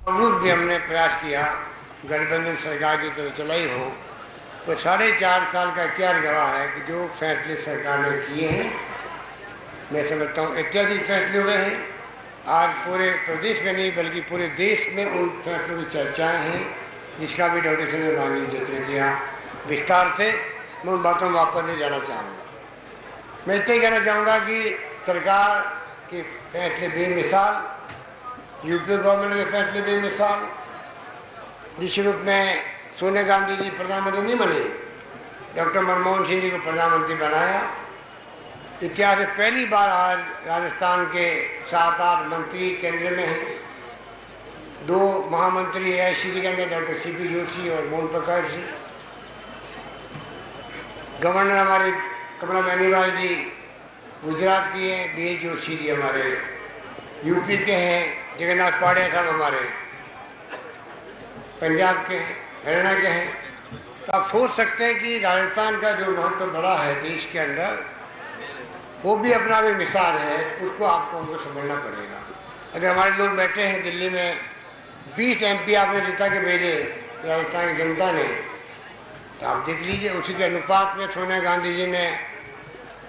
बावजूद भी हमने प्रयास किया, गठबंधन सरकार की तरफ चलाई हो, तो 4.5 साल का इतिहास गवाह है कि जो फैसले सरकार ने किए हैं, मैं समझता हूँ ऐतिहासिक फैसले हुए हैं। आज पूरे प्रदेश में नहीं बल्कि पूरे देश में उन फैसलों की चर्चाएं हैं, जिसका भी डॉक्टर चंद्रबाबू ने जिक्र किया विस्तार से। मैं उन बातों में वापस नहीं जाना चाहूँगा। मैं इतना ही कहना चाहूँगा कि सरकार के फैसले बेमिसाल, यूपी गवर्नमेंट के फैसले बेमिसाल। जिस रूप में सोनिया गांधी जी प्रधानमंत्री नहीं बने, डॉक्टर मनमोहन सिंह जी को प्रधानमंत्री बनाया। इतिहास में पहली बार आज राजस्थान के 7-8 मंत्री केंद्र में हैं। 2 महामंत्री AICC के अंदर डॉक्टर CP जोशी और मोहन प्रकाश जी। गवर्नर हमारे कमला बेनीवाल जी गुजरात की हैं, BH जोशी जी हमारे यूपी के हैं, जगन्नाथ पाड़े साहब हमारे पंजाब के हैं, हरियाणा के हैं। तो आप सोच सकते हैं कि राजस्थान का जो महत्व बड़ा है देश के अंदर, वो भी अपना भी मिसाल है। उसको आपको उनको समझना पड़ेगा। अगर हमारे लोग बैठे हैं दिल्ली में, 20 MP आपने जिता के भेजे राजस्थान की जनता ने, तो आप देख लीजिए उसी के अनुपात में सोनिया गांधी जी ने,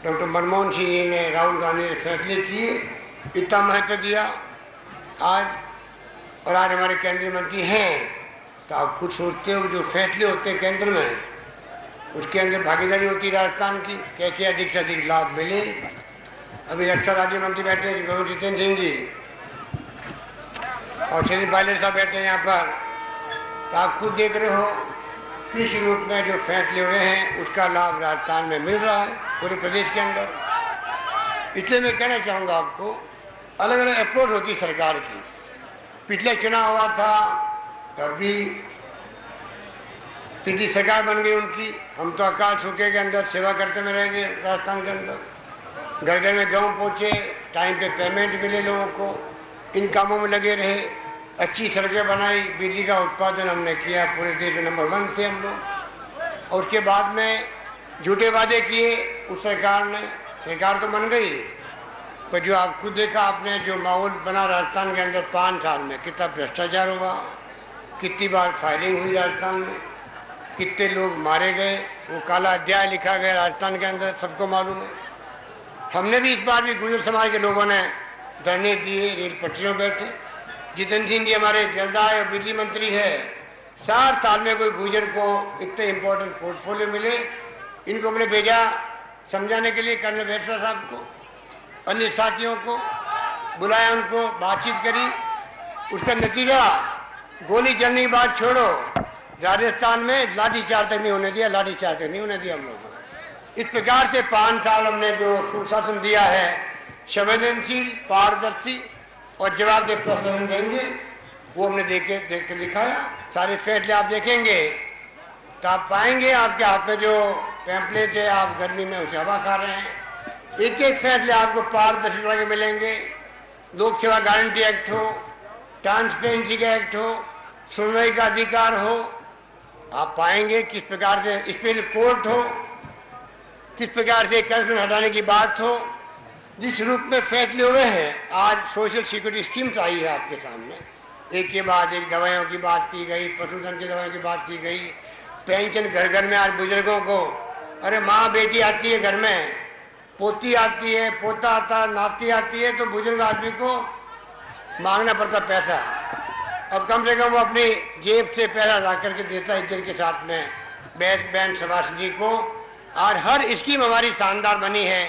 डॉक्टर मनमोहन सिंह जी ने, राहुल गांधी ने फैसले किए, इतना महत्व दिया आज। और आज हमारे केंद्रीय मंत्री हैं, तो आप खुद सोचते हो जो फैसले होते हैं केंद्र में, उसके अंदर भागीदारी होती है राजस्थान की, कैसे अधिक से अधिक लाभ मिले। अभी रक्षा राज्य मंत्री बैठे हैं गौरव जितेंद्र सिंह जी और श्री पायलट साहब बैठे हैं यहाँ पर। तो आप खुद देख रहे हो किस रूप में जो फैसले हुए हैं उसका लाभ राजस्थान में मिल रहा है, पूरे प्रदेश के अंदर। इसलिए मैं कहना चाहूँगा आपको, अलग अलग अप्रोच होती सरकार की। पिछले चुनाव हुआ था तब भी पिछली सरकार बन गई उनकी, हम तो अकाल सूखे के अंदर सेवा करते में रह गए राजस्थान के अंदर। घर घर में गेहूँ पहुँचे, टाइम पे पेमेंट मिले लोगों को, इन कामों में लगे रहे, अच्छी सड़कें बनाई, बिजली का उत्पादन हमने किया, पूरे देश में नंबर 1 थे हम लोग। और उसके बाद में झूठे वादे किए उस सरकार ने, सरकार तो बन गई, पर जो आपको देखा आपने जो माहौल बना राजस्थान के अंदर 5 साल में, कितना भ्रष्टाचार हुआ, कितनी बार फायरिंग हुई राजस्थान में, कितने लोग मारे गए, वो काला अध्याय लिखा गया राजस्थान के अंदर, सबको मालूम है। हमने भी इस बार भी गुजर समाज के लोगों ने धरने दिए, रेल पटरियों बैठे। जितेंद्र सिंह जी हमारे जलदाय और बिजली मंत्री है, 4 साल में कोई गुजर को इतने इम्पोर्टेंट पोर्टफोलियो मिले। इनको हमने भेजा समझाने के लिए, कर्नल वेरसा साहब को, अन्य साथियों को बुलाया, उनको बातचीत करी। उसका नतीजा गोली चलने की बात छोड़ो, राजस्थान में लाठीचार्ज तक नहीं होने दिया, लाठीचार्ज तक नहीं होने दिया हम लोगों ने। इस प्रकार से 5 साल हमने जो सुशासन दिया है, संवेदनशील, पारदर्शी और जवाबदेह प्रशासन देंगे, वो हमने देख के दिखाया। सारे फैसले आप देखेंगे तो आप पाएंगे आपके हाथ में जो पैम्पलेट है, आप गर्मी में उसे हवा खा रहे हैं। एक एक फैसले आपको पारदर्शिता के मिलेंगे। लोक सेवा गारंटी एक्ट हो, ट्रांसपेरेंसी का एक्ट हो, सुनवाई का अधिकार हो, आप पाएंगे किस प्रकार से स्पेशल कोर्ट हो, किस प्रकार से करप्शन हटाने की बात हो। जिस रूप में फैसले हुए हैं, आज सोशल सिक्योरिटी स्कीम्स आई है आपके सामने, एक के बाद एक दवाइयों की बात की गई, पशुधन की दवाइयों की बात की गई, पेंशन घर घर में आज बुजुर्गों को, अरे माँ बेटी आती है घर में, पोती आती है, पोता आता है, नाती आती है, तो बुजुर्ग आदमी को मांगना पड़ता पैसा। अब कम से कम वो अपनी जेब से पैसा ला करके देता है इज्जत के साथ में बहन सभासदी को। और हर स्कीम हमारी शानदार बनी है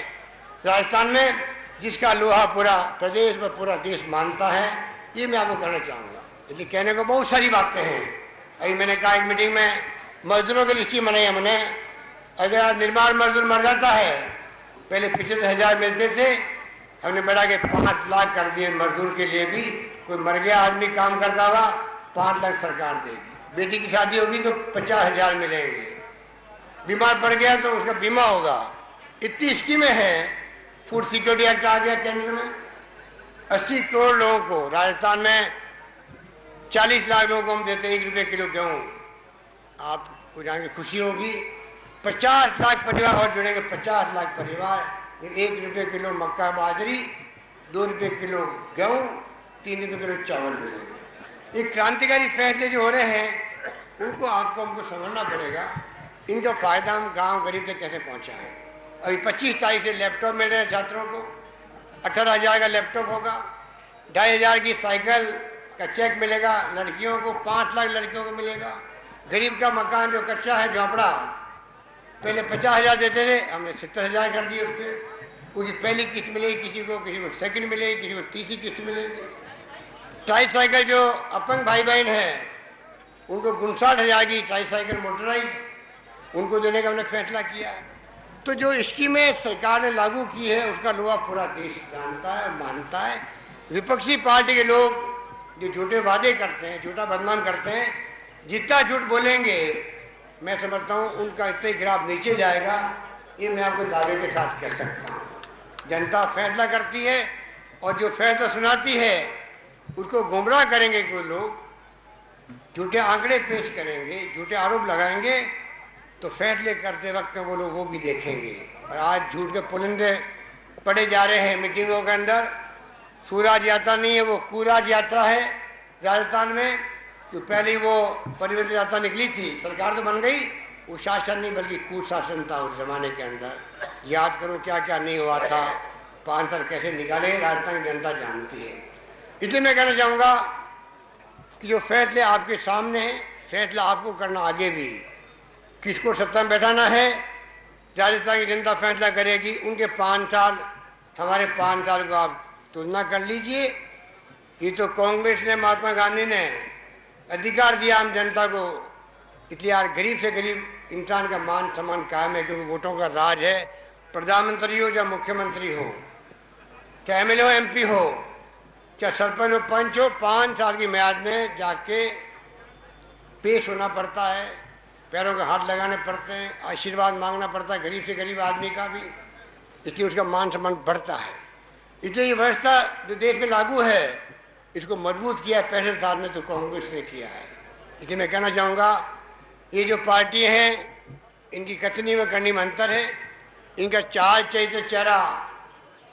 राजस्थान में, जिसका लोहा पूरा प्रदेश में पूरा देश मानता है। ये मैं आपको कहना चाहूँगा। इसलिए कहने को बहुत सारी बातें हैं। अभी मैंने कहा एक मीटिंग में मजदूरों की स्कीम बनाई हमने। अगर आज निर्माण मजदूर मर जाता है, पहले 75,000 मिलते थे, हमने बढ़ा के 5 लाख कर दिए मजदूर के लिए भी। कोई मर गया आदमी काम करता हुआ, 5 लाख सरकार देगी। बेटी की शादी होगी तो 50,000 मिलेंगे। बीमार पड़ गया तो उसका बीमा होगा। इतनी स्कीमें हैं। फूड सिक्योरिटी एक्ट आ गया केंद्र में, 80 करोड़ लोगों को, राजस्थान में 40 लाख लोगों को हम देते हैं 1 रुपये किलो गेहूँ। आपको जान के खुशी होगी, 50 लाख परिवार और जुड़ेंगे, 50 लाख परिवार। 1 रुपये किलो मक्का बाजरी, 2 रुपये किलो गेहूँ, 3 रुपये किलो चावल मिलेंगे। ये क्रांतिकारी फैसले जो हो रहे हैं उनको आपको हमको समझना पड़ेगा, इनका फ़ायदा हम गांव गरीब तक कैसे पहुंचाएं। अभी 25 तारीख से लैपटॉप मिल रहे हैं छात्रों को, 18,000 का लैपटॉप होगा, 2,500 की साइकिल का चेक मिलेगा लड़कियों को, 5 लाख लड़कियों को मिलेगा। गरीब का मकान जो कच्चा है झोंपड़ा पहले 50,000 देते थे, हमने 70,000 कर दिए उसकी पहली किस्त मिलेगी, किसी को सेकंड मिलेगी, किसी को तीसरी किस्त मिलेगी। ट्राईसाइकिल जो अपंग भाई बहन हैं उनको 59,000 की ट्राईसाइकिल मोटराइज उनको देने का हमने फैसला किया है। तो जो स्कीमें सरकार ने लागू की है उसका लोहा पूरा देश जानता है और मानता है। विपक्षी पार्टी के लोग जो झूठे वादे करते हैं, झूठा बदनाम करते हैं, जितना झूठ बोलेंगे मैं समझता हूँ उनका इतना ग्राफ नीचे जाएगा, ये मैं आपको दावे के साथ कह सकता हूँ। जनता फैसला करती है और जो फैसला सुनाती है उसको गुमराह करेंगे कोई लोग, झूठे आंकड़े पेश करेंगे, झूठे आरोप लगाएंगे, तो फैसले करते वक्त वो लोग वो भी देखेंगे। और आज झूठ के पुलिंदे पड़े जा रहे हैं मीटिंगों के अंदर। सूराज यात्रा नहीं है, वो कूराज यात्रा है राजस्थान में। जो पहले वो परिवर्तन यात्रा निकली थी, सरकार तो बन गई, वो शासन नहीं बल्कि कुशासन था उस जमाने के अंदर। याद करो क्या क्या नहीं हुआ था, 5 साल कैसे निकाले, राजस्थान की जनता जानती है। इसलिए मैं कहना चाहूँगा कि जो फैसले आपके सामने हैं, फैसला आपको करना आगे भी। किसको सत्ता में बैठाना है राजस्थान की जनता फैसला करेगी। उनके 5 साल हमारे 5 साल को आप तुलना कर लीजिए। ये तो कांग्रेस ने, महात्मा गांधी ने अधिकार दिया हम जनता को, इसलिए यार गरीब से गरीब इंसान का मान सम्मान कायम है, क्योंकि वोटों का राज है। प्रधानमंत्री हो या मुख्यमंत्री हो, चाहे एमएलए हो, एमपी हो, चाहे सरपंच हो, पंच हो, 5 साल की म्याद में जाके पेश होना पड़ता है, पैरों के हाथ लगाने पड़ते हैं, आशीर्वाद मांगना पड़ता है गरीब से गरीब आदमी का भी, इसलिए उसका मान सम्मान बढ़ता है। इसलिए ये व्यवस्था जो देश में लागू है इसको मजबूत किया है 65 साल में तो कांग्रेस ने किया है। इसलिए मैं कहना चाहूँगा ये जो पार्टियाँ हैं इनकी कथनी में करनी में अंतर है। इनका चाल चरित्र चेहरा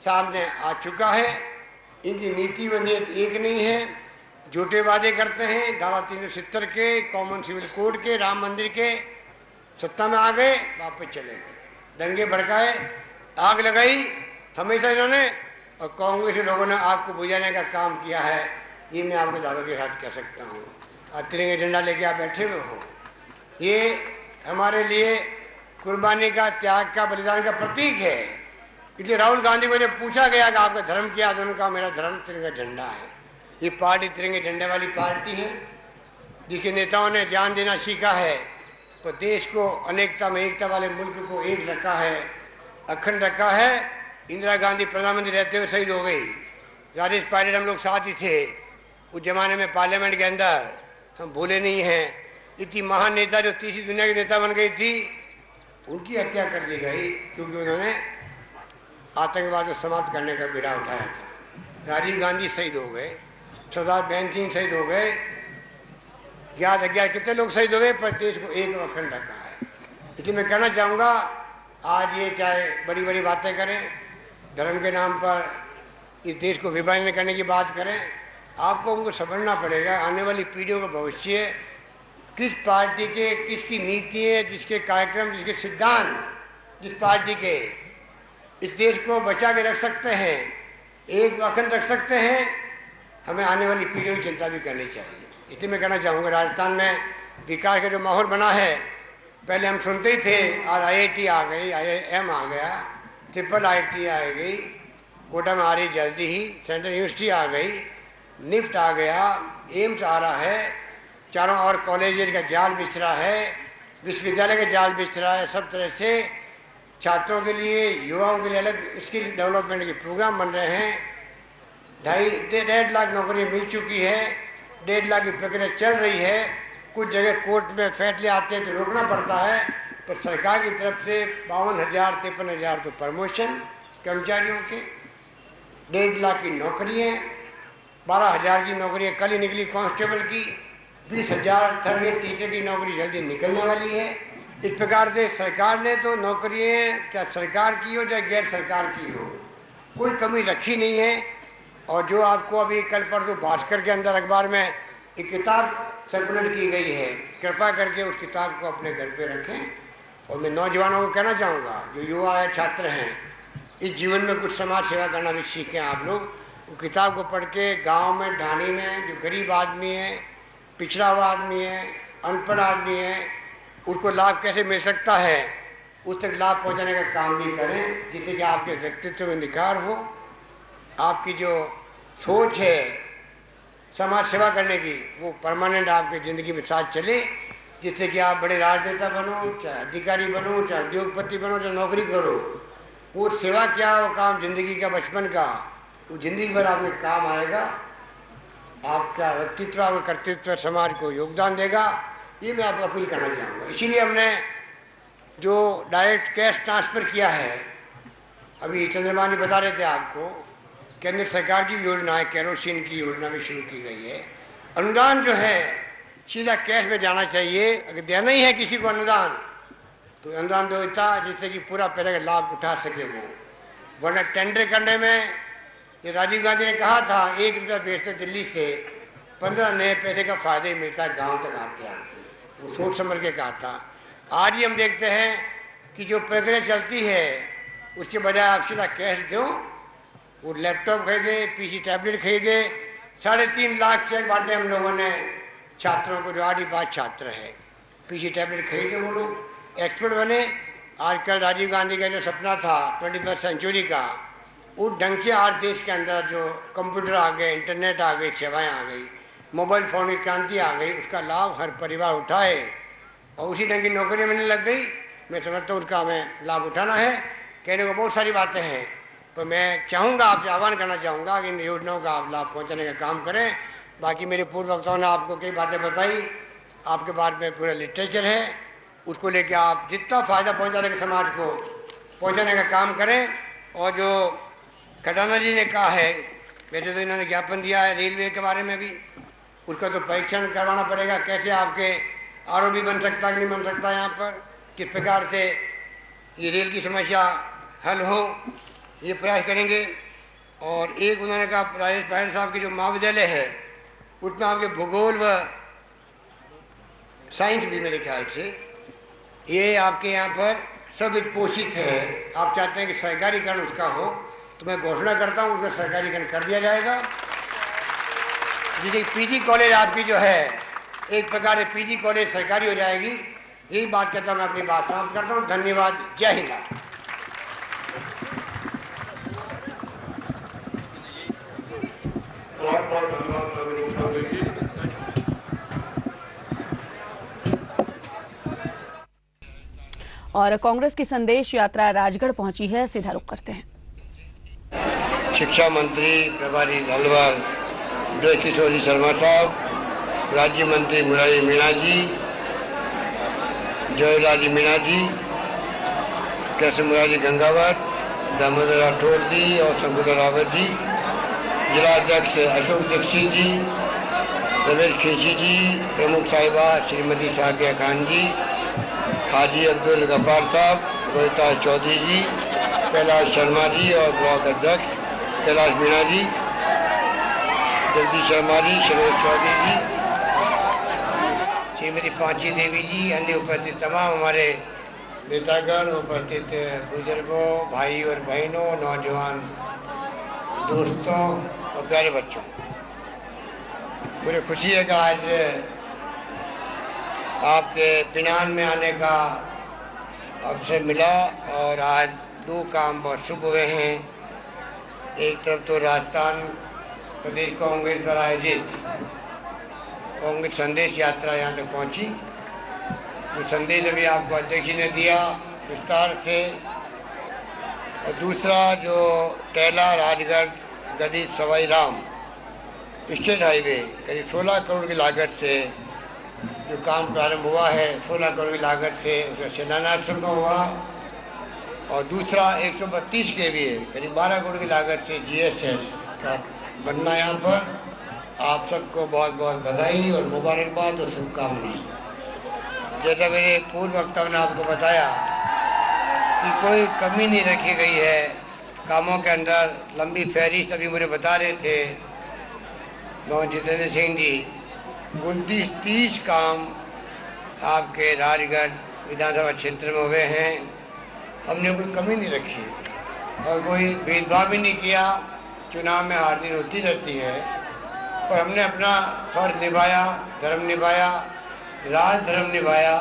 सामने आ चुका है, इनकी नीति व नीयत एक नहीं है। झूठे वादे करते हैं, धारा 370 के, कॉमन सिविल कोड के, राम मंदिर के, सत्ता में आ गए वापस चले गए, दंगे भड़काए, आग लगाई हमेशा इन्होंने, और कांग्रेस के लोगों ने आग को बुझाने का काम किया है। ये मैं आपको दावे के साथ कह सकता हूँ। और तिरंगे झंडा लेके आप बैठे हुए हो, ये हमारे लिए कुर्बानी का, त्याग का, बलिदान का प्रतीक है। इसलिए राहुल गांधी को जब पूछा गया कि आपका धर्म क्या है, तो उन्होंने कहा मेरा धर्म तिरंगा झंडा है। ये पार्टी तिरंगे झंडे वाली पार्टी है जिसके नेताओं ने जान देना सीखा है, तो देश को अनेकता में एकता वाले मुल्क को एक रखा है, अखंड रखा है। इंदिरा गांधी प्रधानमंत्री रहते हुए शहीद हो गई, राजेश पायलट हम लोग साथ ही थे उस जमाने में पार्लियामेंट के अंदर, हम भूले नहीं हैं। इतनी महान नेता जो तीसरी दुनिया की नेता बन गई थी, उनकी हत्या कर दी गई क्योंकि उन्होंने आतंकवाद को समाप्त करने का बीड़ा उठाया था। राजीव गांधी शहीद हो गए, सरदार बहन सिंह शहीद हो गए, ज्ञात अज्ञात कितने लोग शहीद हो गए, पर देश को एक अखंड रखा है। इसलिए मैं कहना चाहूँगा आज ये चाहे बड़ी बड़ी बातें करें, धर्म के नाम पर इस देश को विभाजन करने की बात करें, आपको उनको समझना पड़ेगा आने वाली पीढ़ियों का भविष्य किस पार्टी के, किसकी नीति है, जिसके कार्यक्रम, जिसके सिद्धांत, जिस पार्टी के इस देश को बचा के रख सकते हैं, एक अखंड रख सकते हैं, हमें आने वाली पीढ़ियों की चिंता भी करनी चाहिए। इसलिए मैं कहना चाहूँगा राजस्थान में विकास का जो माहौल बना है, पहले हम सुनते ही थे आज IIT आ गई, IIM आ गया, IIIT आ गई, कोटा में आ रही जल्दी ही, सेंट्रल यूनिवर्सिटी आ गई, निफ्ट आ गया, एम्स आ रहा है, चारों और कॉलेज का जाल बिछ रहा है, विश्वविद्यालय का जाल बिछ रहा है। सब तरह से छात्रों के लिए, युवाओं के लिए अलग स्किल डेवलपमेंट के प्रोग्राम बन रहे हैं। 1.5 लाख नौकरियाँ मिल चुकी है, 1.5 लाख की प्रक्रिया चल रही है। कुछ जगह कोर्ट में फैसले आते हैं तो रोकना पड़ता है, पर सरकार की तरफ से 52,000 53,000 तो प्रमोशन कर्मचारियों के, 1.5 लाख की नौकरियाँ, 12,000 की नौकरियाँ कल ही निकली कांस्टेबल की, 20,000 थर्ड ग्रेड टीचर की नौकरी जल्दी निकलने वाली है। इस प्रकार से सरकार ने तो नौकरियाँ, चाहे सरकार की हो चाहे गैर सरकार की हो, कोई कमी रखी नहीं है। और जो आपको अभी कल परसों भास्कर के अंदर अखबार में एक किताब सर्कुलेट की गई है, कृपा करके उस किताब को अपने घर पे रखें। और मैं नौजवानों को कहना चाहूँगा, जो युवा है, छात्र हैं, इस जीवन में कुछ समाज सेवा करना भी सीखें आप लोग। वो किताब को पढ़ के गाँव में, ढाणी में, जो गरीब आदमी है, पिछड़ा हुआ आदमी है, अनपढ़ आदमी है, उसको लाभ कैसे मिल सकता है, उस तक लाभ पहुंचाने का काम भी करें, जिससे कि आपके व्यक्तित्व में निखार हो, आपकी जो सोच है समाज सेवा करने की वो परमानेंट आपकी ज़िंदगी में साथ चले, जिससे कि आप बड़े राजनेता बनो, चाहे अधिकारी बनो, चाहे उद्योगपति बनो, चाहे नौकरी करो, वो सेवा क्या, वो काम ज़िंदगी का, बचपन का, वो ज़िंदगी भर आपके काम आएगा। आपका व्यक्तित्व, आपका कर्तृत्व समाज को योगदान देगा। ये मैं आपको अपील करना चाहूँगा। इसीलिए हमने जो डायरेक्ट कैश ट्रांसफ़र किया है, अभी चंद्रमा ने बता रहे थे आपको, केंद्र सरकार की योजना है, केरोसिन की योजना भी शुरू की गई है। अनुदान जो है सीधा कैश में जाना चाहिए। अगर देना ही है किसी को अनुदान, तो अनुदान दो इतना जिससे कि पूरा पैसे का लाभ उठा सके वो, वरना टेंडर करने में, ये राजीव गांधी ने कहा था 1 रुपया बेचते दिल्ली से 15 नए पैसे का फायदा ही मिलता है गाँव तक आते आते, वो सोच समझ के कहा था। आज ही हम देखते हैं कि जो प्रक्रिया चलती है उसके बजाय आप सीधा कैश दो, वो लैपटॉप खरीदे, पीसी टैबलेट खरीदे, 3.5 लाख चेक बांटे हम लोगों ने छात्रों को, जो 8 छात्र है, पीसी टैबलेट खरीदे, वो लोग एक्सपर्ट बने। आजकल राजीव गांधी का जो सपना था 21वीं सेंचुरी का, उस ढंग से आज देश के अंदर जो कंप्यूटर आ गए, इंटरनेट आ गई, सेवाएं आ गई, मोबाइल फ़ोन की क्रांति आ गई, उसका लाभ हर परिवार उठाए और उसी ढंग की नौकरी मिलने लग गई। मैं समझता हूँ उसका हमें लाभ उठाना है। कहने को बहुत सारी बातें हैं, तो मैं चाहूँगा, आपसे आह्वान करना चाहूँगा कि इन योजनाओं का आप लाभ पहुँचाने का काम करें। बाकी मेरे पूर्व वक्ताओं ने आपको कई बातें बताई, आपके बारे में पूरा लिटरेचर है, उसको लेके आप जितना फ़ायदा पहुँचाने के समाज को पहुँचाने का काम करें। और जो खटाना जी ने कहा है, वैसे तो इन्होंने ज्ञापन दिया है रेलवे के बारे में भी, उसका तो परीक्षण करवाना पड़ेगा, कैसे आपके आरओबी बन सकता है कि नहीं बन सकता, यहाँ पर किस प्रकार से ये रेल की समस्या हल हो, ये प्रयास करेंगे। और एक उन्होंने कहा, राजेश पायल साहब की जो महाविद्यालय है उसमें आपके भूगोल व साइंस भी मेरे ख्याल से ये आपके यहाँ पर सब पोषित है। आप चाहते हैं कि सरकारीकरण उसका हो, तो मैं घोषणा करता हूँ उसका सरकारीकरण कर दिया जाएगा। जैसे पीजी कॉलेज आपकी जो है, एक प्रकार से पीजी कॉलेज सरकारी हो जाएगी। यही बात कहता मैं अपनी बात समाप्त करता हूँ। धन्यवाद। जय हिंद। बहुत बहुत धन्यवाद। और कांग्रेस की संदेश यात्रा राजगढ़ पहुंची है, सीधा रुख करते हैं। शिक्षा मंत्री प्रभारी अलवर जय किशोरी शर्मा साहब, राज्य मंत्री मुरारी मीणा जी, जयराज मीणा जी, कृष्ण मुरारी गंगावत, दामोदर राठौर जी और शंकुला रावत जी, जिला अध्यक्ष अशोक दीक्षित जी, रमेश खेसी जी, प्रमुख साहिबा श्रीमती साफिया खान जी, हाजी अब्दुल गफ्फार साहब, रोहिता चौधरी जी, कैलाश शर्मा जी और ब्लॉक अध्यक्ष कैलाश मीणा जी, जगदीश शर्मा जी, शरद चौधरी जी, श्रीमती पांची देवी जी, अन्य उपस्थित तमाम हमारे नेतागण, उपस्थित बुजुर्गों, भाई और बहनों, नौजवान दोस्तों और प्यारे बच्चों, मुझे खुशी है कि आज आपके पिनान में आने का अवसर मिला। और आज 2 काम बहुत शुभ हुए हैं। एक तरफ तो राजस्थान प्रदेश कांग्रेस द्वारा आयोजित कांग्रेस संदेश यात्रा यहाँ तक पहुँची, जो संदेश अभी आपको अध्यक्ष जी ने दिया विस्तार से। और दूसरा जो टेला राजगढ़ गढ़ी सवाई राम स्टेट हाईवे करीब 16 करोड़ की लागत से जो काम प्रारंभ हुआ है, 16 करोड़ की लागत से उसका शिलान्यास शुरू हुआ। और दूसरा 132 kV करीब 12 करोड़ की लागत से GSS का बनना यहाँ पर। आप सबको बहुत बहुत बधाई और मुबारकबाद और शुभकामनाएं। जैसा मेरे पूर्व वक्ताओं ने आपको बताया कि कोई कमी नहीं रखी गई है कामों के अंदर। लंबी फहरिस्त अभी मुझे बता रहे थे मोहन जितेंद्र सिंह जी 29-30 काम आपके राजगढ़ विधानसभा क्षेत्र में हुए हैं। हमने कोई कमी नहीं रखी और कोई भेदभाव भी नहीं किया। चुनाव में हार जीत होती रहती है, पर हमने अपना फर्ज निभाया, धर्म निभाया, राज धर्म निभाया,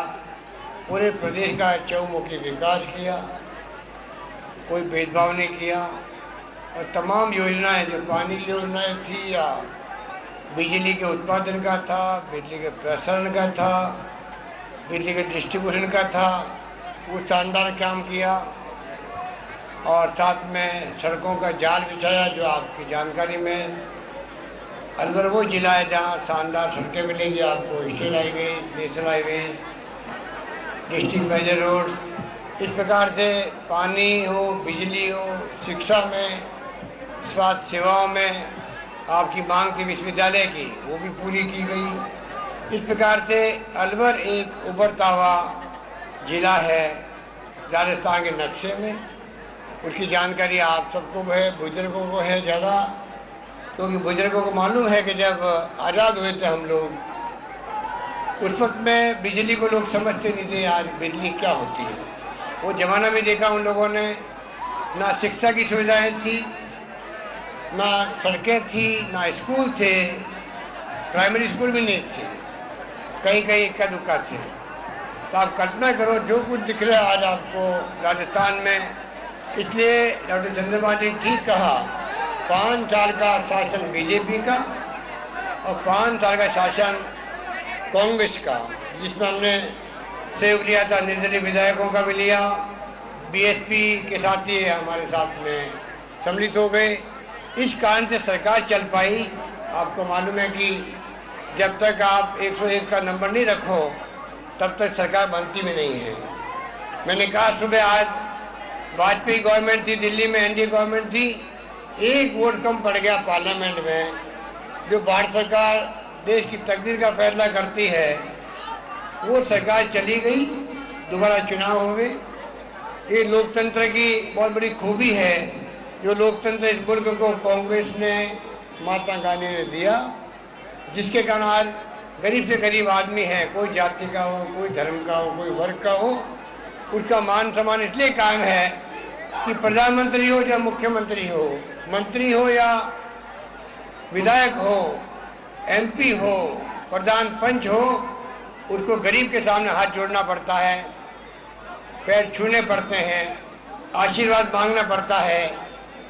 पूरे प्रदेश का चौमुखी विकास किया, कोई भेदभाव नहीं किया। और तमाम योजनाएं, जो पानी की योजनाएं थी या बिजली के उत्पादन का था, बिजली के प्रसारण का था, बिजली के डिस्ट्रीब्यूशन का था, वो शानदार काम किया। और साथ में सड़कों का जाल बिछाया, जो आपकी जानकारी में अलवर वो जिला है जहाँ शानदार सड़कें मिलेंगी आपको, state highway, national highway, district major roads. इस प्रकार से पानी हो, बिजली हो, शिक्षा में, स्वास्थ्य सेवाओं में आपकी मांग थी विश्वविद्यालय की, वो भी पूरी की गई। इस प्रकार से अलवर एक उभरता हुआ जिला है राजस्थान के नक्शे में। उसकी जानकारी आप सबको है, बुजुर्गों को है ज़्यादा, क्योंकि बुजुर्गों को मालूम है कि जब आज़ाद हुए थे हम लोग, उस वक्त में बिजली को लोग समझते नहीं थे आज बिजली क्या होती है। वो ज़माना में देखा उन लोगों ने, ना शिक्षा की सुविधाएं थी, ना सड़कें थी, ना स्कूल थे, प्राइमरी स्कूल भी नहीं थे, कहीं कहीं इक्का दुक्का थे। तो आप कल्पना करो जो कुछ दिख रहा है आज आपको राजस्थान में। इसलिए डॉक्टर चंद्रबाबू ने ठीक कहा, 5 साल का शासन बीजेपी का और 5 साल का शासन कांग्रेस का, जिसमें हमने सहयोग लिया था, निर्दलीय विधायकों का भी लिया, बीएसपी के साथी हमारे साथ में सम्मिलित हो गए। इस कारण से सरकार चल पाई। आपको मालूम है कि जब तक आप 101 का नंबर नहीं रखो तब तक सरकार बनती भी नहीं है। मैंने कहा सुबह, आज वाजपेयी गवर्नमेंट थी, दिल्ली में एनडीए गवर्नमेंट थी, 1 वोट कम पड़ गया पार्लियामेंट में। जो भारत सरकार देश की तकदीर का फैसला करती है, वो सरकार चली गई, दोबारा चुनाव हो गए। ये लोकतंत्र की बहुत बड़ी खूबी है, जो लोकतंत्र इस मुल्क को कांग्रेस ने, महात्मा गांधी ने दिया, जिसके कारण आज गरीब से गरीब आदमी है, कोई जाति का हो, कोई धर्म का हो, कोई वर्ग का हो, उसका मान सम्मान इसलिए कायम है कि प्रधानमंत्री हो या मुख्यमंत्री हो, मंत्री हो या विधायक हो, एमपी हो, प्रधान पंच हो, उसको गरीब के सामने हाथ जोड़ना पड़ता है, पैर छूने पड़ते हैं, आशीर्वाद मांगना पड़ता है,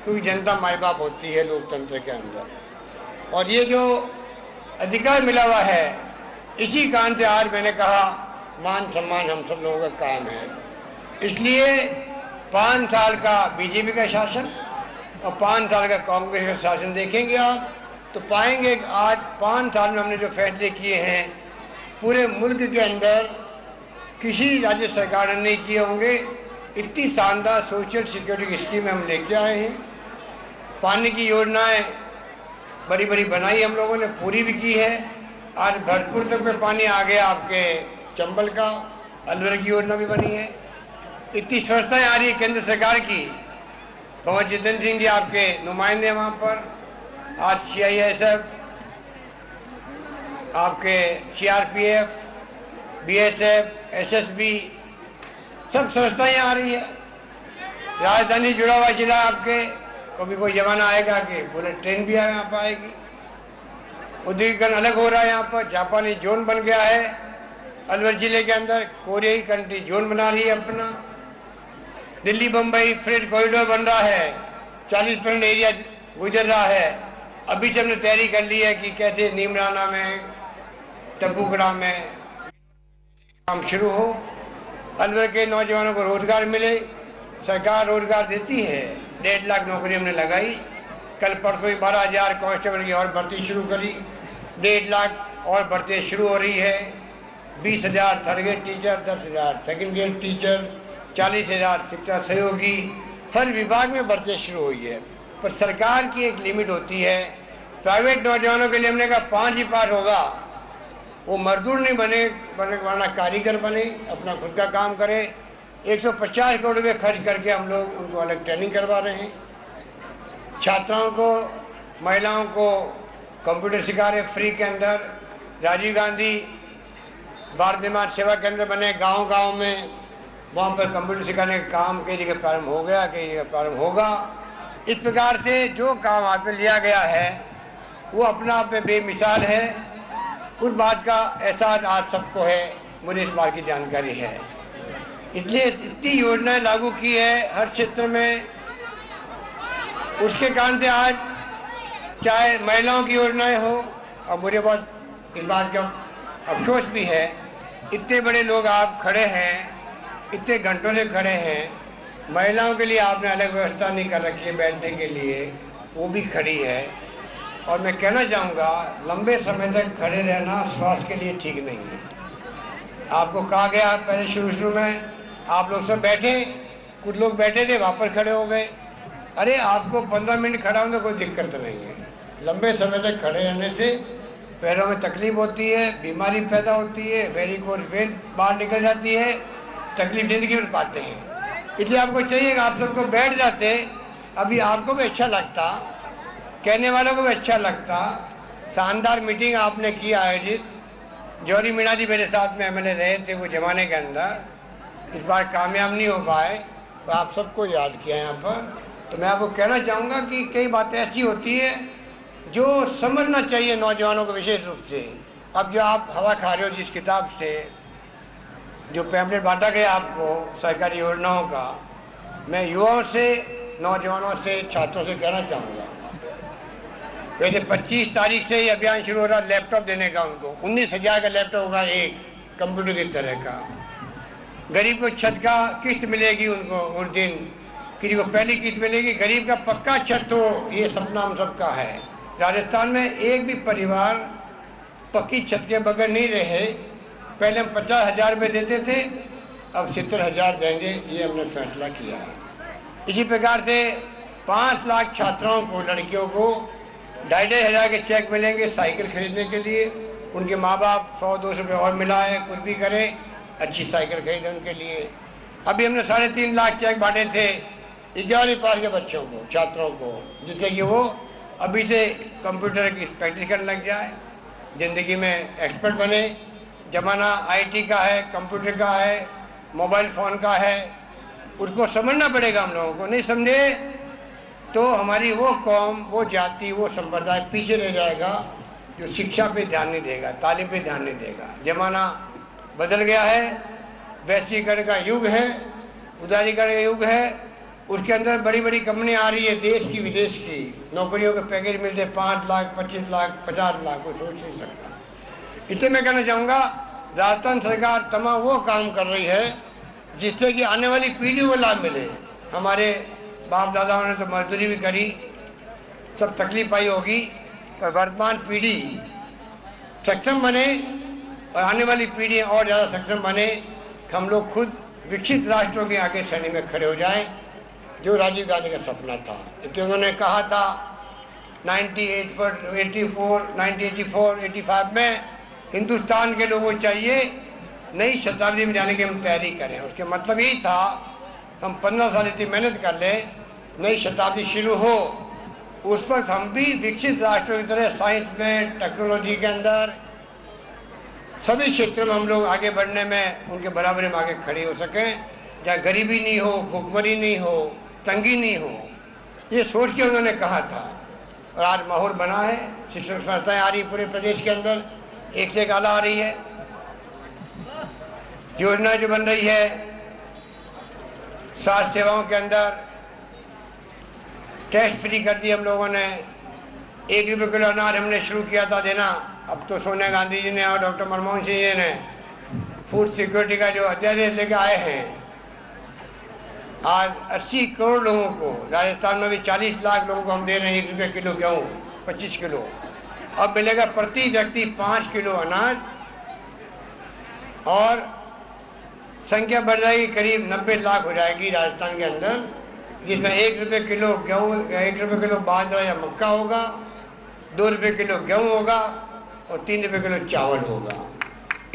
क्योंकि जनता माई बाप होती है लोकतंत्र के अंदर। और ये जो अधिकार मिला हुआ है, इसी कारण से आज मैंने कहा मान सम्मान हम सब लोगों का कायम है। इसलिए 5 साल का बीजेपी का शासन और 5 साल का कांग्रेस का शासन देखेंगे आप तो पाएंगे कि आज 5 साल में हमने जो फैसले किए हैं, पूरे मुल्क के अंदर किसी राज्य सरकार ने नहीं किए होंगे। इतनी शानदार सोशल सिक्योरिटी स्कीम हम लेके आए हैं। पानी की योजनाएं बड़ी बड़ी बनाई हम लोगों ने, पूरी भी की है। आज भरतपुर तक में पानी आ गया, आपके चंबल का, अलवर की योजना भी बनी है। इतनी व्यवस्थाएं आ रही है केंद्र सरकार की। भगवत जितेंद्र सिंह जी आपके नुमाइंदे वहाँ पर, आज CISF, आपके CRPF, BSF, SSB, सब संस्थाएं आ रही है। राजधानी जुड़ा हुआ जिला आपके, कभी कोई जमाना आएगा कि बुलेट ट्रेन भी यहाँ पर आएगी। उद्योगीकरण अलग हो रहा है, यहाँ पर जापानी जोन बन गया है अलवर जिले के अंदर, कोरियाई कंट्री जोन बना रही है अपना। दिल्ली बम्बई फ्रेट कॉरिडोर बन रहा है, 40% एरिया गुजर रहा है। अभी से हमने तैयारी कर ली है कि कैसे नीमराना में, टब्बूगढ़ा में काम शुरू हो, अलवर के नौजवानों को रोजगार मिले। सरकार रोजगार देती है, 1.5 लाख नौकरी हमने लगाई। कल परसों ही 12,000 कांस्टेबल की और भर्ती शुरू करी, 1.5 लाख और भर्ती शुरू हो रही है। 20,000 third grade teacher, 10,000 second grade teacher, 40,000 शिक्षा सहयोगी, हर विभाग में भर्ती शुरू हुई है। पर सरकार की एक लिमिट होती है। प्राइवेट नौजवानों के लिए हमने कहा 5 ही पास होगा, वो मजदूर नहीं बने वरना कारीगर बने, अपना खुद का काम करे। 150 करोड़ रुपये खर्च करके हम लोग उनको अलग ट्रेनिंग करवा रहे हैं। छात्राओं को, महिलाओं को कंप्यूटर सिखा रहे फ्री के अंदर। राजीव गांधी बाल निर्माण सेवा केंद्र बने गांव-गांव में, वहाँ पर कंप्यूटर सिखाने का काम कई जगह प्रारंभ हो गया, कई जगह प्रारंभ होगा। इस प्रकार से जो काम हाथ में लिया गया है वो अपना आप में बेमिसाल है। उस बात का एहसास आज सबको है, मुझे इस बात की जानकारी है। इसलिए इतनी योजनाएं लागू की है हर क्षेत्र में, उसके कारण से आज चाहे महिलाओं की योजनाएं हो, और मुझे बहुत इस बात का अफसोस भी है, इतने बड़े लोग आप खड़े हैं, इतने घंटों से खड़े हैं, महिलाओं के लिए आपने अलग व्यवस्था नहीं कर रखी है बैठने के लिए, वो भी खड़ी है। और मैं कहना चाहूँगा लंबे समय तक खड़े रहना स्वास्थ्य के लिए ठीक नहीं है। आपको कहा गया पहले शुरू में आप लोग सब बैठे, कुछ लोग बैठे थे वापस खड़े हो गए। अरे आपको 15 मिनट खड़ा होने कोई दिक्कत नहीं है। लंबे समय तक खड़े रहने से पैरों में तकलीफ होती है, बीमारी पैदा होती है, वेरिकोज वेन बाहर निकल जाती है, तकलीफ जिंदगी में पाते हैं। इसलिए आपको चाहिए कि आप सबको बैठ जाते, अभी आपको भी अच्छा लगता, कहने वालों को भी अच्छा लगता। शानदार मीटिंग आपने की आयोजित, जौहरी मीणा जी मेरे साथ में एमएलए रहे थे वो जमाने के अंदर, इस बार कामयाब नहीं हो पाए, तो आप सबको याद किया यहाँ पर। तो मैं आपको कहना चाहूँगा कि कई बातें ऐसी होती है जो समझना चाहिए नौजवानों को विशेष रूप से। अब जो आप हवा खा रहे हो जिस किताब से, जो पैम्पलेट बांटा गया आपको सरकारी योजनाओं का, मैं युवाओं से, नौजवानों से, छात्रों से कहना चाहूँगा, वैसे 25 तारीख से ही अभियान शुरू हो रहा लैपटॉप देने का उनको। 19,000 का लैपटॉप होगा एक कंप्यूटर की तरह का। गरीब को छत का किस्त मिलेगी उनको उस दिन, किसी को पहली किस्त मिलेगी। गरीब का पक्का छत हो, ये सपना हम सबका है। राजस्थान में एक भी परिवार पक्की छत के बगैर नहीं रहे। पहले हम 50,000 रुपये देते थे, अब 70,000 देंगे, ये हमने फैसला किया है। इसी प्रकार से 5 लाख छात्राओं को, लड़कियों को 2,500 हज़ार के चेक मिलेंगे साइकिल खरीदने के लिए। उनके माँ बाप 100-200 रुपये और मिला है, कुछ भी करें, अच्छी साइकिल खरीदें उनके लिए। अभी हमने 3.5 लाख चेक बांटे थे 11वीं पास के बच्चों को, छात्रों को, जिससे कि वो अभी से कंप्यूटर की प्रैक्टिस करने लग जाए, ज़िंदगी में एक्सपर्ट बने। ज़माना आईटी का है, कंप्यूटर का है, मोबाइल फ़ोन का है, उसको समझना पड़ेगा। हम लोगों को नहीं समझे तो हमारी वो कौम, वो जाति, वो संप्रदाय पीछे रह जाएगा जो शिक्षा पे ध्यान नहीं देगा, तालीम पे ध्यान नहीं देगा। ज़माना बदल गया है, वैश्वीकरण का युग है, उदारीकरण का युग है। उसके अंदर बड़ी बड़ी कंपनियां आ रही है, देश की विदेश की, नौकरियों के पैकेज मिलते 5 लाख, 25 लाख, 50 लाख, कोई सोच नहीं सकता। इसलिए मैं कहना चाहूँगा राजस्थान सरकार तमाम वो काम कर रही है जिससे कि आने वाली पीढ़ी को लाभ मिले। हमारे बाप दादाओं ने तो मजदूरी भी करी, सब तकलीफ पाई होगी, पर वर्तमान पीढ़ी सक्षम बने और आने वाली पीढ़ी और ज़्यादा सक्षम बने। हम लोग खुद विकसित राष्ट्रों के आगे श्रेणी में खड़े हो जाएं, जो राजीव गांधी का सपना था। इसलिए उन्होंने कहा था 1984-85 में हिंदुस्तान के लोगों को चाहिए नई शताब्दी में जाने की हम तैयारी करें। उसके मतलब यही था हम 15 साल इतनी मेहनत कर लें, नई शताब्दी शुरू हो, उस वक्त हम भी विकसित राष्ट्रों की तरह साइंस में, टेक्नोलॉजी के अंदर, सभी क्षेत्रों में हम लोग आगे बढ़ने में उनके बराबरी में आगे खड़े हो सकें, जहाँ गरीबी नहीं हो, भुखमरी नहीं हो, तंगी नहीं हो। ये सोच के उन्होंने कहा था और आज माहौल बना है। शिक्षण संस्थाएं आ रही पूरे प्रदेश के अंदर, एक से एक आला आ रही है। योजना जो बन रही है स्वास्थ्य सेवाओं के अंदर, टेस्ट फ्री कर दी हम लोगों ने। 1 रुपये किलो अनाज हमने शुरू किया था देना, अब तो सोनिया गांधी जी ने और डॉक्टर मनमोहन सिंह जी ने फूड सिक्योरिटी का जो अध्यादेश लेकर आए हैं, आज 80 करोड़ लोगों को, राजस्थान में भी 40 लाख लोगों को हम दे रहे हैं 1 रुपये किलो गेहूँ, 25 किलो। अब मिलेगा प्रति व्यक्ति 5 किलो अनाज और संख्या बढ़ जाएगी, करीब 90 लाख हो जाएगी राजस्थान के अंदर, जिसमें 1 रुपये किलो गेहूँ, 1 रुपये किलो बाजरा या मक्का होगा, 2 रुपये किलो गेहूँ होगा और 3 रुपये किलो चावल होगा।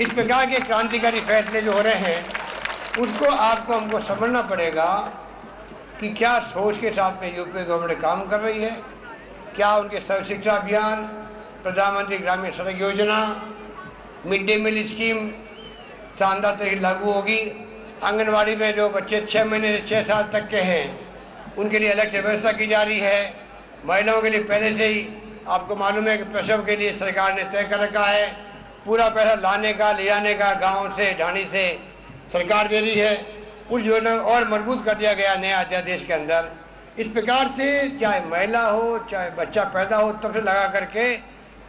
इस प्रकार के क्रांतिकारी फैसले जो हो रहे हैं उसको आपको हमको समझना पड़ेगा कि क्या सोच के साथ में यूपी गवर्नमेंट काम कर रही है। क्या उनके सर्व शिक्षा अभियान, प्रधानमंत्री ग्रामीण सड़क योजना, मिड डे मील स्कीम शानदार तरीके लागू होगी। आंगनवाड़ी में जो बच्चे 6 महीने से 6 साल तक के हैं उनके लिए अलग से व्यवस्था की जा रही है। महिलाओं के लिए पहले से ही आपको मालूम है कि प्रसव के लिए सरकार ने तय कर रखा है, पूरा पैसा लाने का ले जाने का गाँव से ढाणी से सरकार दे रही है। उस योजना और मजबूत कर दिया गया नया अध्यादेश के अंदर। इस प्रकार से चाहे महिला हो चाहे बच्चा पैदा हो तब से लगा करके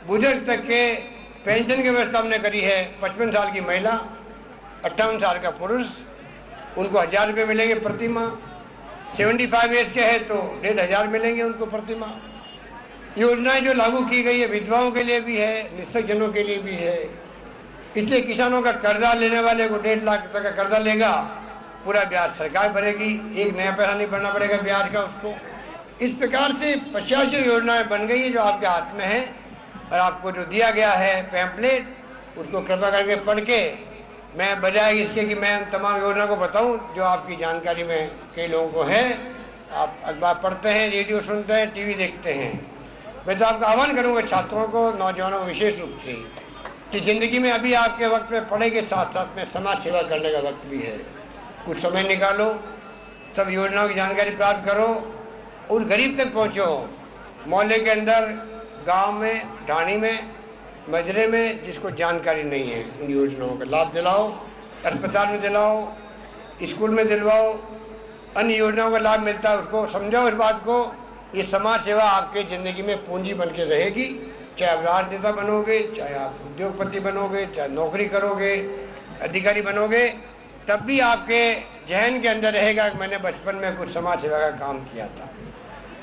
बुजुर्ग तक के पेंशन की व्यवस्था हमने करी है। 55 साल की महिला, 58 साल का पुरुष, उनको 1000 रुपये मिलेंगे प्रति माह। 75 ईयर्स के हैं तो 1500 मिलेंगे उनको प्रति माह। योजनाएं जो लागू की गई है विधवाओं के लिए भी है, निःशक्तजनों के लिए भी है। इसलिए किसानों का कर्जा लेने वाले को 1.5 लाख तक का कर्जा लेगा, पूरा ब्याज सरकार भरेगी, एक नया पैसा नहीं भरना पड़ेगा ब्याज का उसको। इस प्रकार से 85 योजनाएं बन गई हैं जो आपके हाथ में है। और आपको जो दिया गया है पैम्पलेट, उसको कृपया करके पढ़ के, मैं बजाय इसके कि मैं तमाम योजना को बताऊं जो आपकी जानकारी में कई लोगों को है, आप अखबार पढ़ते हैं, रेडियो सुनते हैं, टीवी देखते हैं। मैं तो आपका आह्वान करूंगा छात्रों को, नौजवानों को विशेष रूप से, कि ज़िंदगी में अभी आपके वक्त में पढ़ाई के साथ साथ में समाज सेवा करने का वक्त भी है। कुछ समय निकालो, सब योजनाओं की जानकारी प्राप्त करो और गरीब तक पहुँचो। मोहल्ले के अंदर, गांव में, ढाणी में, मजरे में जिसको जानकारी नहीं है उन योजनाओं का लाभ दिलाओ। अस्पताल में दिलाओ, स्कूल में दिलवाओ, अन्य योजनाओं का लाभ मिलता है उसको समझाओ इस बात को। ये समाज सेवा आपके ज़िंदगी में पूंजी बन के रहेगी। चाहे आप राजनेता बनोगे, चाहे आप उद्योगपति बनोगे, चाहे नौकरी करोगे, अधिकारी बनोगे, तब भी आपके जहन के अंदर रहेगा कि मैंने बचपन में कुछ समाज सेवा का काम किया था।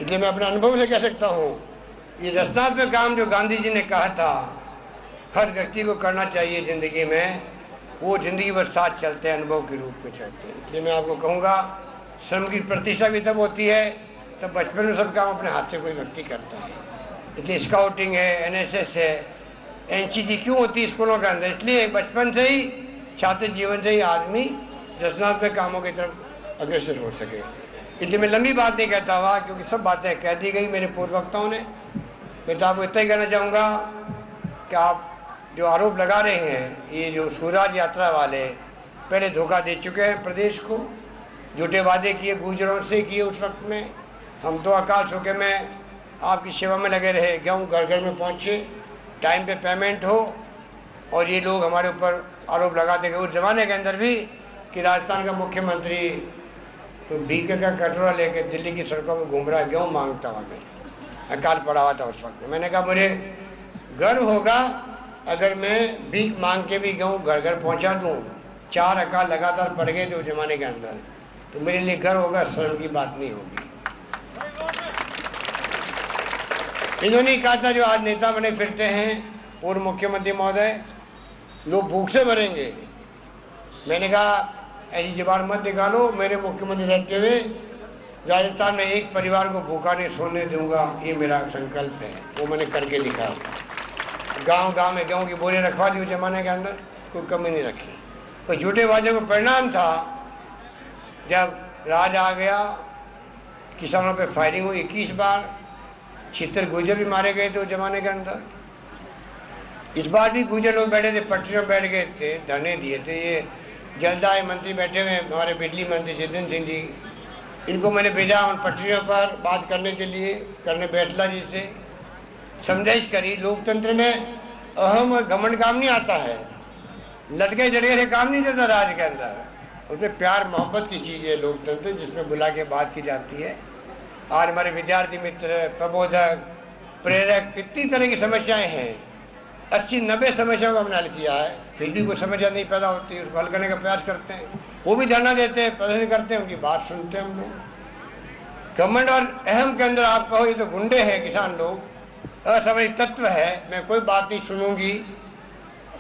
इसलिए मैं अपने अनुभव से कह सकता हूँ, ये रचनात्मक काम जो गांधी जी ने कहा था हर व्यक्ति को करना चाहिए ज़िंदगी में, वो ज़िंदगी भर साथ चलते हैं, अनुभव के रूप में चलते हैं। इसलिए मैं आपको कहूँगा, श्रम की प्रतिष्ठा भी तब होती है तब बचपन में सब काम अपने हाथ से कोई व्यक्ति करता है। इसलिए स्काउटिंग है, NSS है, NCC क्यों होती है स्कूलों के अंदर? इसलिए बचपन से ही, छात्र जीवन से ही आदमी रचनात्मक कामों की तरफ अग्रसर हो सके। इसलिए मैं लंबी बात नहीं कहता हुआ, क्योंकि सब बातें कह दी गई मेरे पूर्व वक्ताओं ने। मैं तो आपको इतना ही कहना चाहूँगा कि आप जो आरोप लगा रहे हैं, ये जो स्वराज यात्रा वाले पहले धोखा दे चुके हैं प्रदेश को, झूठे वादे किए, गुजरों से किए। उस वक्त में हम तो अकाल सूखे में आपकी सेवा में लगे रहे, गेहूँ घर घर में पहुँचे, टाइम पे पेमेंट हो, और ये लोग हमारे ऊपर आरोप लगाते गए उस जमाने के अंदर भी कि राजस्थान का मुख्यमंत्री तो बीके का कटोरा लेके दिल्ली की सड़कों में घूम रहा है, गेहूँ मांगता हुआ। मैं अकाल पड़ा हुआ था उस वक्त में। मैंने कहा मुझे गर्व होगा अगर मैं भीख मांग के भी गेहूँ घर घर पहुँचा दूँ। 4 अकाल लगातार पड़ गए थे उस जमाने के अंदर, तो मेरे लिए गर्व होगा, शर्म की बात नहीं होगी। इन्होंने कहा था जो आज नेता बने फिरते हैं, पूर्व मुख्यमंत्री महोदय, लोग भूख से मरेंगे। मैंने कहा ऐसी जुबान मत निकालो, मेरे मुख्यमंत्री रहते हुए राजस्थान में एक परिवार को भूखा नहीं सोने दूंगा, ये मेरा संकल्प है। वो मैंने करके दिखाया। गांव गांव में गेहूँ की बोरियां रखवा दी उस जमाने के अंदर, कोई कमी नहीं रखी। तो झूठे वादे को परिणाम था जब राज आ गया, किसानों पे फायरिंग हुई 21 बार, 76 गुर्जर भी मारे गए थे उस जमाने के अंदर। इस बार भी गुर्जर लोग बैठे थे, पटरियों बैठ गए थे, धरने दिए थे। ये जलदाय मंत्री बैठे हुए हमारे बिजली मंत्री जितेंद्र सिंह जी, इनको मैंने भेजा उन पटरियों पर बात करने के लिए, करने बैठला जी से समझाइश करी। लोकतंत्र में अहम और घमंड काम नहीं आता है, लटके जड़े से काम नहीं देता राज के अंदर। उसमें प्यार मोहब्बत की चीज़ है लोकतंत्र, जिसमें बुला के बात की जाती है। आज हमारे विद्यार्थी मित्र, प्रबोधक, प्रेरक, कितनी तरह की समस्याएं हैं, 80-90 समस्याओं को हमने हल किया है। फिर भी कोई समस्या नहीं पैदा होती, उसको हल करने का प्रयास करते हैं। वो भी धरना देते हैं, प्रदर्शन करते हैं, उनकी बात सुनते हैं हम लोग। घमंड और अहम के अंदर आप कहो ये तो गुंडे हैं किसान लोग, असमझ तत्व है, मैं कोई बात नहीं सुनूंगी,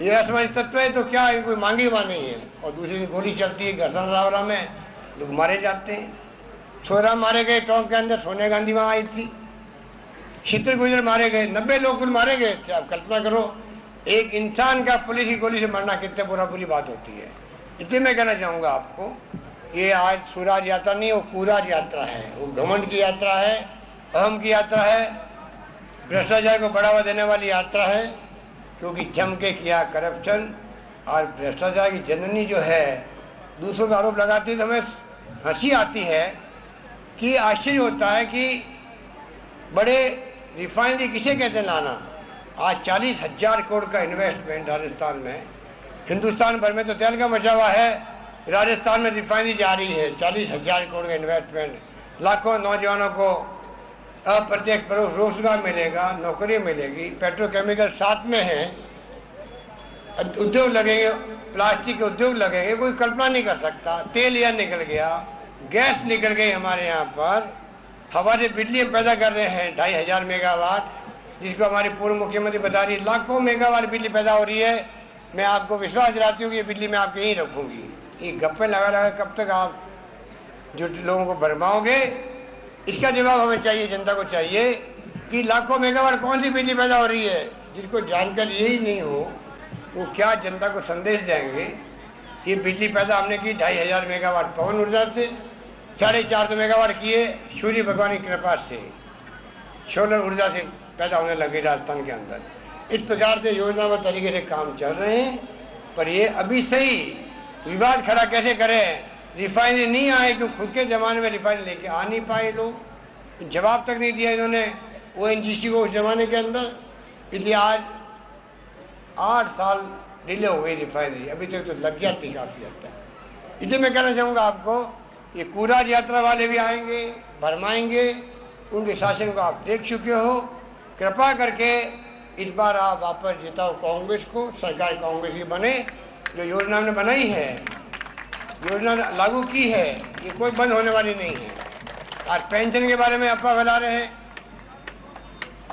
ये असमझ तत्व है तो क्या है, कोई मांगी हुआ नहीं है। और दूसरी दिन गोली चलती है, घरसान रावला में लोग मारे जाते हैं। सोरा मारे गए टोंक के अंदर, सोनिया गांधी वहाँ आई थी। 76 गुर्जर मारे गए, 90 लोग कुल मारे गए थे। आप कल्पना करो, एक इंसान का पुलिस की गोली से मरना कितने बुरी बात होती है। इसलिए मैं कहना चाहूँगा आपको, ये आज स्वराज यात्रा नहीं, वो कूराज यात्रा है। वो घमंड की यात्रा है, अहम की यात्रा है, भ्रष्टाचार को बढ़ावा देने वाली यात्रा है। क्योंकि जम के किया करप्शन और भ्रष्टाचार की जननी जो है, दूसरों पर आरोप लगाती है तो हमें हंसी आती है कि आश्चर्य होता है कि बड़े रिफाइनरी किसे कहते हैं लाना। आज 40,000 करोड़ का इन्वेस्टमेंट राजस्थान में, हिंदुस्तान भर में तो तेल का मचा हुआ है, राजस्थान में रिफाइनरी जा रही है। 40,000 करोड़ का इन्वेस्टमेंट, लाखों नौजवानों को अप्रत्यक्ष रोजगार मिलेगा, नौकरी मिलेगी, पेट्रोकेमिकल साथ में है, उद्योग लगेंगे, प्लास्टिक के उद्योग लगेंगे, कोई कल्पना नहीं कर सकता। तेल यहाँ निकल गया, गैस निकल गई हमारे यहाँ पर, हवा से बिजली हम पैदा कर रहे हैं 2,500 मेगावाट, जिसको हमारी पूर्व मुख्यमंत्री बता रही है लाखों मेगावाट बिजली पैदा हो रही है। मैं आपको विश्वास दिलाती हूँ कि ये बिजली मैं आपके यहीं रखूँगी। ये गप्पे लगा लगा कब तक आप जो लोगों को भरमाओगे, इसका जवाब हमें चाहिए, जनता को चाहिए कि लाखों मेगावाट कौन सी बिजली पैदा हो रही है। जिसको जानकारी यही नहीं हो वो क्या जनता को संदेश देंगे। ये बिजली पैदा हमने की 2,500 मेगावाट पवन ऊर्जा से, 450 मेगावाट किए सूर्य भगवान की कृपा से, सोलर ऊर्जा से पैदा होने लगी राजस्थान के अंदर। इस प्रकार से योजनाबद्ध तरीके से काम चल रहे हैं। पर ये अभी सही विवाद खड़ा कैसे करें, रिफाइनरी नहीं आए क्यों, खुद के ज़माने में रिफाइनरी लेके आ नहीं पाए लोग, जवाब तक नहीं दिया इन्होंने ONGC को उस ज़माने के अंदर। इसलिए आज 8 साल डिले हो गई रिफाइनरी, अभी तक तो लग जाती काफ़ी हद तक। इसलिए मैं कहना चाहूँगा आपको, ये कूड़ा यात्रा वाले भी आएंगे, भरमाएंगे, उनके शासन को आप देख चुके हो। कृपा करके इस बार आप वापस जिताओ कांग्रेस को, सरकार कांग्रेस की बने। जो योजना हमने बनाई है, योजना लागू की है, ये कोई बंद होने वाली नहीं है। और पेंशन के बारे में अफवाह फैला रहे हैं,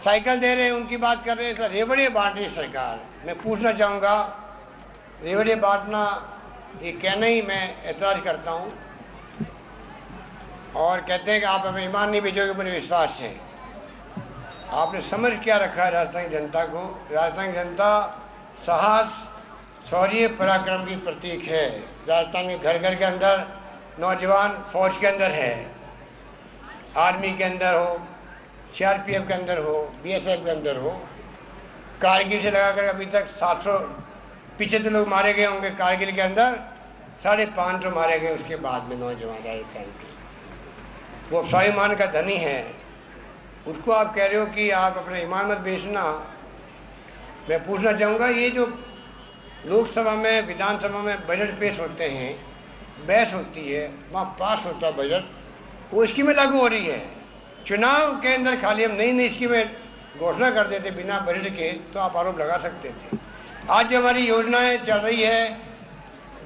साइकिल दे रहे हैं, उनकी बात कर रहे हैं, सर रेवड़ियाँ बांट रही सरकार। मैं पूछना चाहूँगा, रेवड़ियाँ बांटना ये कहना ही मैं ऐतराज़ करता हूँ। और कहते हैं कि आप हमें ईमान नहीं भेजोगे, पर विश्वास है। आपने समझ क्या रखा है राजस्थान की जनता को। राजस्थान की जनता साहस, शौर्य, पराक्रम की प्रतीक है। राजस्थान के घर घर के अंदर नौजवान फौज के अंदर है, आर्मी के अंदर हो, CRPF के अंदर हो, BSF के अंदर हो। कारगिल से लगाकर अभी तक 775 लोग मारे गए होंगे कारगिल के अंदर, 550 मारे गए उसके बाद में नौजवान राजस्थान के। वो स्वाभिमान का धनी है, उसको आप कह रहे हो कि आप अपना ईमान मत बेचना। मैं पूछना चाहूँगा, ये जो लोकसभा में, विधानसभा में बजट पेश होते हैं, बहस होती है, वहाँ पास होता है बजट, वो स्कीमें लागू हो रही है। चुनाव के अंदर खाली हम नई नई स्कीमें घोषणा कर देते बिना बजट के, तो आप आरोप लगा सकते थे। आज जो हमारी योजनाएं चल रही है,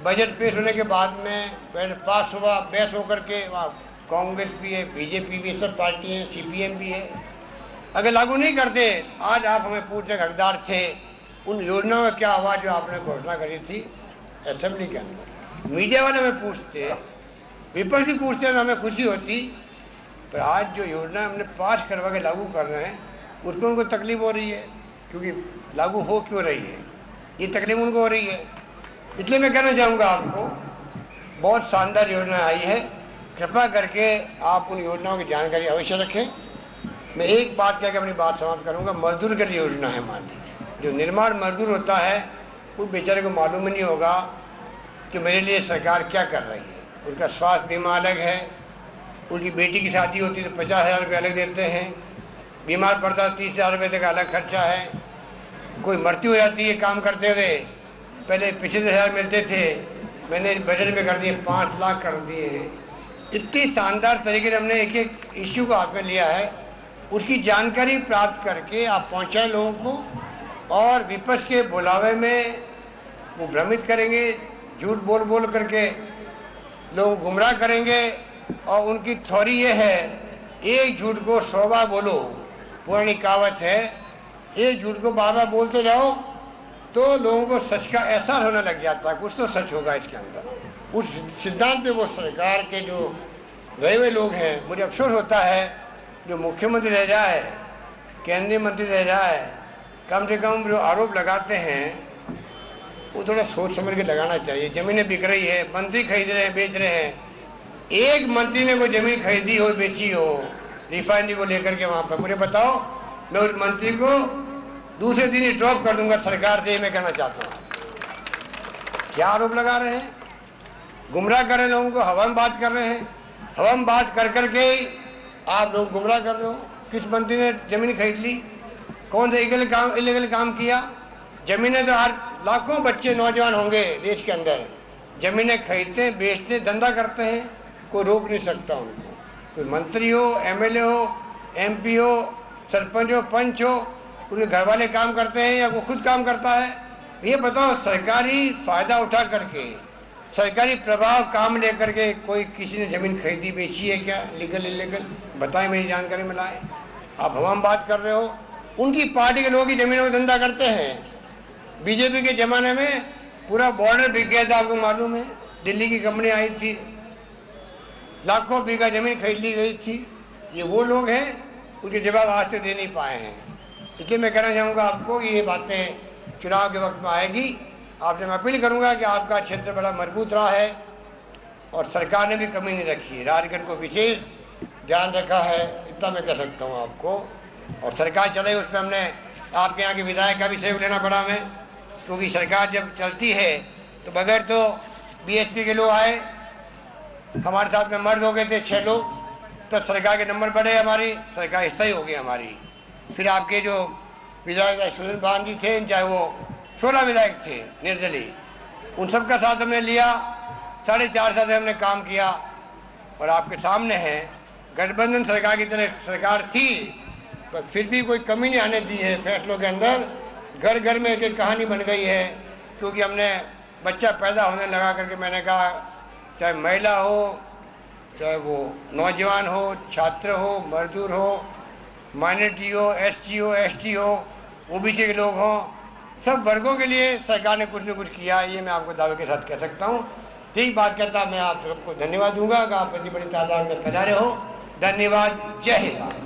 बजट पेश होने के बाद में बजट पास हुआ, बहस होकर के वहाँ कांग्रेस भी है, BJP भी, सब पार्टी हैं, CPM भी है। अगर लागू नहीं करते, आज आप हमें पूछने के हकदार थे उन योजनाओं का क्या हुआ जो आपने घोषणा करी थी असेंबली के अंदर। मीडिया वाले हमें पूछते, विपक्ष भी पूछते, तो हमें खुशी होती। पर आज जो योजना हमने पास करवा के लागू कर रहे हैं, उसमें उनको तकलीफ हो रही है, क्योंकि लागू हो क्यों रही है, ये तकलीफ उनको हो रही है। इसलिए मैं कहना चाहूँगा आपको, बहुत शानदार योजना आई है, कृपा करके आप उन योजनाओं की जानकारी अवश्य रखें। मैं एक बात कह के अपनी बात समाप्त करूंगा। मजदूर के लिए योजना है, मान लीजिए जो निर्माण मजदूर होता है, उस बेचारे को मालूम ही नहीं होगा कि मेरे लिए सरकार क्या कर रही है। उनका स्वास्थ्य बीमा अलग है, उनकी बेटी की शादी होती है तो 50,000 रुपये अलग देते हैं, बीमार पड़ता है 30,000 रुपये तक अलग खर्चा है, कोई मृत्यु हो जाती है काम करते हुए, पहले 75,000 मिलते थे, मैंने बजट में कर दिए 5 लाख कर दिए हैं। इतनी शानदार तरीके से हमने एक एक इश्यू को हाथ में लिया है, उसकी जानकारी प्राप्त करके आप पहुंचाएं लोगों को। और विपक्ष के बुलावे में वो भ्रमित करेंगे, झूठ बोल बोल करके लोग गुमराह करेंगे। और उनकी थ्योरी ये है, एक झूठ को 100 बार बोलो, पुरानी कहावत है। एक झूठ को बार बार बोलते जाओ तो लोगों को सच का एहसास होने लग जाता है, कुछ तो सच होगा इसके अंदर। उस सिद्धांत पे वो सरकार के जो रहे हुए लोग हैं, मुझे अफसोस होता है जो मुख्यमंत्री रह जाए, केंद्रीय मंत्री रह जाए, कम से कम जो आरोप लगाते हैं वो थोड़ा सोच समझ के लगाना चाहिए। ज़मीनें बिक रही है, मंत्री खरीद रहे हैं, बेच रहे हैं। एक मंत्री ने कोई ज़मीन खरीदी हो, बेची हो, रिफाइनरी को लेकर के वहाँ पर, मुझे बताओ, मैं उस मंत्री को दूसरे दिन ही ड्रॉप कर दूंगा सरकार से, मैं कहना चाहता हूँ। क्या आरोप लगा रहे हैं, गुमराह कर रहे हैं लोगों को, हवा में बात कर रहे हैं। हवा में बात कर करके आप लोग गुमराह कर रहे हो। किस मंत्री ने जमीन खरीद ली, कौन सा इलीगल काम किया? जमीनें तो हर लाखों बच्चे नौजवान होंगे देश के अंदर, जमीनें खरीदते हैं, बेचते हैं, धंधा करते हैं, कोई रोक नहीं सकता उनको। कोई मंत्री हो, एमएलए हो, एमपी हो, सरपंच हो, पंच हो, उनके घर वाले काम करते हैं या वो खुद काम करता है? ये बताओ, सरकारी फायदा उठा करके, सरकारी प्रभाव काम लेकर के कोई किसी ने जमीन खरीदी बेची है क्या, लीगल इलीगल? बताएं, मेरी जानकारी में लाएं। आप हवा में बात कर रहे हो। उनकी पार्टी के लोग ही जमीनों में धंधा करते हैं। बीजेपी के ज़माने में पूरा बॉर्डर बिक गया था, आपको मालूम है। दिल्ली की कंपनी आई थी, लाखों बीघा जमीन खरीद ली गई थी। ये वो लोग हैं, उनके जवाब आज तक दे नहीं पाए हैं। इसलिए मैं कहना चाहूँगा आपको, ये बातें चुनाव के वक्त में आएगी। आपसे मैं अपील करूँगा कि आपका क्षेत्र बड़ा मजबूत रहा है और सरकार ने भी कमी नहीं रखी है, राजगढ़ को विशेष ध्यान रखा है, इतना मैं कह सकता हूँ आपको। और सरकार चले, उस पर हमने आपके यहाँ के विधायक का भी सहयोग लेना पड़ा हमें, क्योंकि सरकार जब चलती है तो बगैर तो बीएसपी के लोग आए, हमारे साथ में मर्द हो गए थे 6 लोग, तब सरकार के नंबर बढ़े, हमारी सरकार स्थायी हो गई हमारी। फिर आपके जो विधायक सुनील भान जी थे, चाहे वो 16 विधायक थे निर्दलीय, उन सब का साथ हमने लिया। 4.5 साल से हमने काम किया और आपके सामने है, गठबंधन सरकार की तरह सरकार थी, पर फिर भी कोई कमी नहीं आने दी है फैसलों के अंदर। घर घर में एक एक कहानी बन गई है, क्योंकि हमने बच्चा पैदा होने लगा करके, मैंने कहा चाहे महिला हो, चाहे वो नौजवान हो, छात्र हो, मजदूर हो, माइनॉरिटी हो, एससी हो, एसटी हो, ओबीसी के लोग हों, सब वर्गों के लिए सरकार ने कुछ न कुछ किया, ये मैं आपको दावे के साथ कह सकता हूँ। ठीक बात कहता मैं आप सबको धन्यवाद दूंगा कि आप इतनी बड़ी तादाद में पधारे हो। धन्यवाद। जय हिंद।